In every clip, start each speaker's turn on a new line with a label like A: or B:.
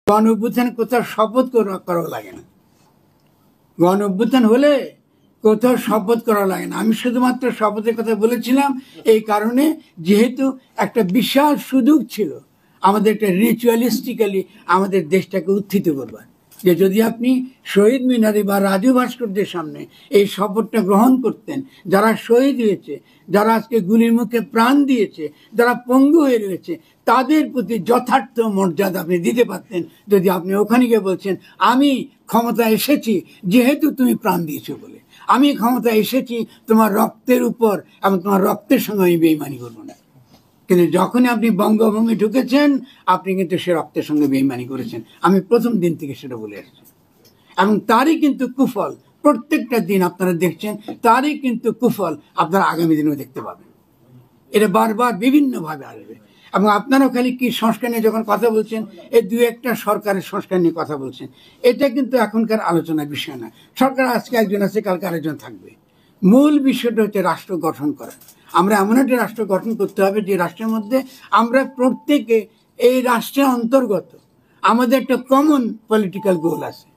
A: গণ অভ্যুত্থান কোথাও শপথ করা লাগে না। গণ অভ্যুত্থান হলে কোথাও শপথ করা লাগে না। আমি শুধুমাত্র শপথের কথা বলেছিলাম এই কারণে, যেহেতু একটা বিশাল সুযোগ ছিল আমাদের একটা রিচুয়ালিস্টিক্যালি আমাদের দেশটাকে উত্থিত করবার, যে যদি আপনি শহীদ মিনারে বা রাজু ভাস্কর্যের সামনে এই শপথটা গ্রহণ করতেন, যারা শহীদ হয়েছে, যারা আজকে গুলির মুখে প্রাণ দিয়েছে, যারা পঙ্গু হয়ে রয়েছে, তাদের প্রতি যথার্থ মর্যাদা আপনি দিতে পারতেন যদি আপনি ওখানে গিয়ে বলছেন আমি ক্ষমতা এসেছি যেহেতু তুমি প্রাণ দিয়েছো বলে, আমি ক্ষমতা এসেছি তোমার রক্তের উপর এবং তোমার রক্তের সঙ্গে আমি বেইমানি করবো না। কিন্তু যখনই আপনি বঙ্গভূমি ঢুকেছেন আপনি কিন্তু সে রক্তের সঙ্গে বেইমানি করেছেন। আমি প্রথম দিন থেকে সেটা বলে আসছি এবং তারই কিন্তু কুফল প্রত্যেকটা দিন আপনারা দেখছেন, তারই কিন্তু কুফল আপনারা আগামী দিনেও দেখতে পাবেন। এটা বারবার বিভিন্নভাবে আসবে। এবং আপনারাও খালি কি সংস্কার নিয়ে যখন কথা বলছেন, এই দু একটা সরকারের সংস্কার নিয়ে কথা বলছেন, এটা কিন্তু এখনকার আলোচনার বিষয় না। সরকার আজকে একজন আছে, কালকে আরেকজন থাকবে। মূল বিষয়টা হচ্ছে রাষ্ট্র গঠন করা। আমরা এমন একটা রাষ্ট্র গঠন করতে হবে যে রাষ্ট্রের মধ্যে আমরা প্রত্যেকে এই রাষ্ট্রের অন্তর্গত, আমাদের একটা কমন পলিটিক্যাল গোল আছে।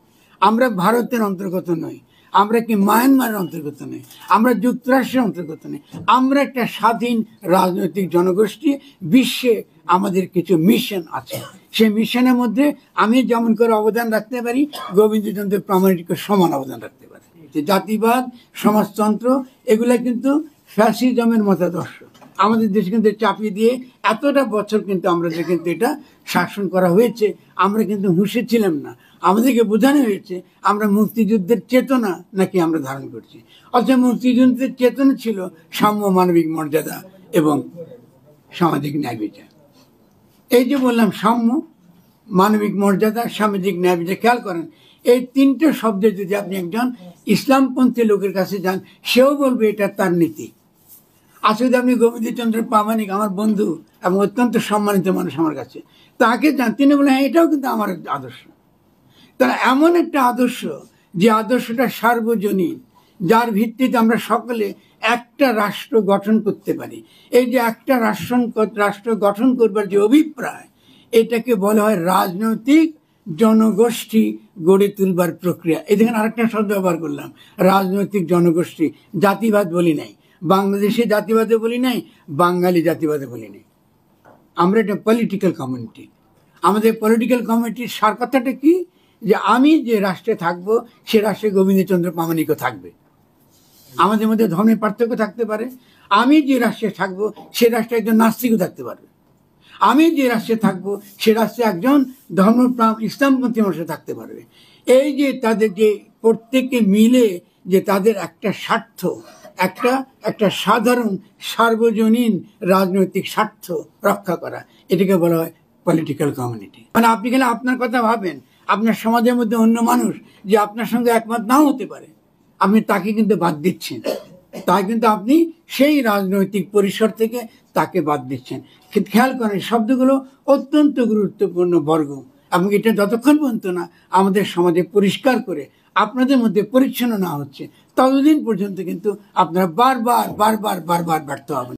A: আমরা ভারতের অন্তর্গত নই, আমরা কি মায়ানমারের অন্তর্গত নই, আমরা যুক্তরাষ্ট্রের অন্তর্গত নই, আমরা একটা স্বাধীন রাজনৈতিক জনগোষ্ঠী। বিশ্বে আমাদের কিছু মিশন আছে, সেই মিশনের মধ্যে আমি যেমন করে অবদান রাখতে পারি, গোবিন্দচন্দ্র প্রামাণিক সমান অবদান রাখতে পারি। জাতিবাদ, সমাজতন্ত্র এগুলা কিন্তু ফ্যাসিজমের মতাদর্শ আমাদের দেশে কিন্তু চাপিয়ে দিয়ে এতটা বছর কিন্তু আমাদের কিন্তু এটা শাসন করা হয়েছে। আমরা কিন্তু হুঁশে ছিলাম না, আমাদেরকে বোঝানো হয়েছে আমরা মুক্তিযুদ্ধের চেতনা নাকি আমরা ধারণ করছি। অর্থাৎ মুক্তিযুদ্ধের চেতনা ছিল সাম্য, মানবিক মর্যাদা এবং সামাজিক ন্যায় বিচার। এই যে বললাম সাম্য, মানবিক মর্যাদা, সামাজিক ন্যায় বিচার, খেয়াল করেন এই তিনটে শব্দে যদি আপনি একজন ইসলামপন্থী লোকের কাছে যান, সেও বলবে এটা তার নীতি। আসলে আপনি গোবিন্দচন্দ্র প্রামাণিক আমার বন্ধু এবং অত্যন্ত সম্মানিত মানুষ আমার কাছে, তাকে যান, তিনি বলেন হ্যাঁ এটাও কিন্তু আমার আদর্শ। তারা এমন একটা আদর্শ যে আদর্শটা সার্বজনীন, যার ভিত্তিতে আমরা সকলে একটা রাষ্ট্র গঠন করতে পারি। এই যে একটা রাষ্ট্র গঠন করবার যে অভিপ্রায়, এটাকে বলা হয় রাজনৈতিক জনগোষ্ঠী গড়ে তুলবার প্রক্রিয়া। এই দেখেন আরেকটা শব্দ ব্যবহার করলাম, রাজনৈতিক জনগোষ্ঠী। জাতিবাদ বলি নাই, বাংলাদেশি জাতিবাদে বলি নাই, বাঙালি জাতিবাদে বলি নাই। আমরা একটা পলিটিক্যাল কমিউনিটি। আমাদের পলিটিক্যাল কমিউনিটির সার কথাটা কি, যে আমি যে রাষ্ট্রে থাকবো সে রাষ্ট্রে গোবিন্দচন্দ্র প্রামাণিকও থাকবে। আমাদের মধ্যে ধর্মের পার্থক্য থাকতে পারে। আমি যে রাষ্ট্রে থাকবো সে রাষ্ট্রে একজন নাস্তিকও থাকতে পারবে। আমি যে রাষ্ট্রে থাকবো সে রাষ্ট্রে একজন ধর্মপ্রাণ ইসলামপন্থী মানুষ থাকতে পারবে। এই যে তাদের যে প্রত্যেকে মিলে যে তাদের একটা স্বার্থ, একটা সাধারণ সার্বজনীন রাজনৈতিক স্বার্থ রক্ষা করা, এটাকে বলা হয় পলিটিক্যাল কমিউনিটি। মানে আপনি গেলে আপনার কথা ভাবেন, আপনার সমাজের মধ্যে অন্য মানুষ যে আপনার সঙ্গে একমত নাও হতে পারে, আপনি তাকে কিন্তু বাদ দিচ্ছেন। তাই কিন্তু আপনি সেই রাজনৈতিক পরিসর থেকে তাকে বাদ দিচ্ছেন। খেয়াল করেন শব্দগুলো অত্যন্ত গুরুত্বপূর্ণ বর্গ, এবং এটা যতক্ষণ পর্যন্ত না আমাদের সমাজে পরিষ্কার করে আপনাদের মধ্যে পরিচ্ছন্ন না হচ্ছে, ততদিন পর্যন্ত কিন্তু আপনারা বারবার ব্যর্থ হবেন।